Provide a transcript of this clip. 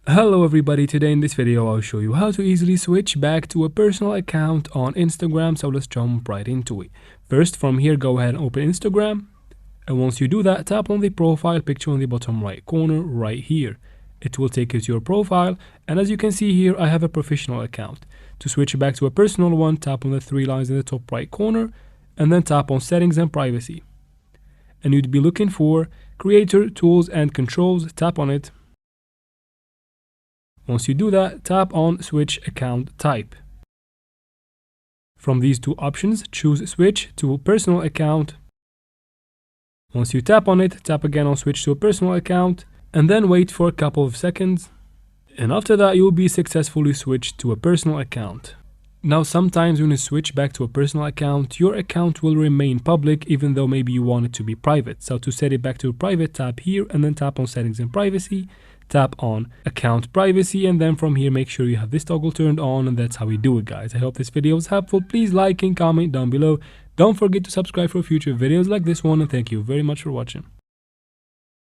Hello everybody, today in this video I'll show you how to easily switch back to a personal account on Instagram, so let's jump right into it. First, from here go ahead and open Instagram, and once you do that, tap on the profile picture on the bottom right corner right here. It will take you to your profile, and as you can see here I have a professional account. To switch back to a personal one, tap on the three lines in the top right corner and then tap on settings and privacy. And you'd be looking for creator, tools and controls, tap on it. Once you do that, tap on switch account type. From these two options, choose switch to personal account. Once you tap on it, tap again on switch to a personal account and then wait for a couple of seconds. And after that, you'll be successfully switched to a personal account. Now, sometimes when you switch back to a personal account, your account will remain public even though maybe you want it to be private. So to set it back to private, tap here and then tap on settings and privacy. Tap on account privacy, and then from here make sure you have this toggle turned on, and that's how we do it, guys. I hope this video was helpful. Please like and comment down below. Don't forget to subscribe for future videos like this one, and thank you very much for watching.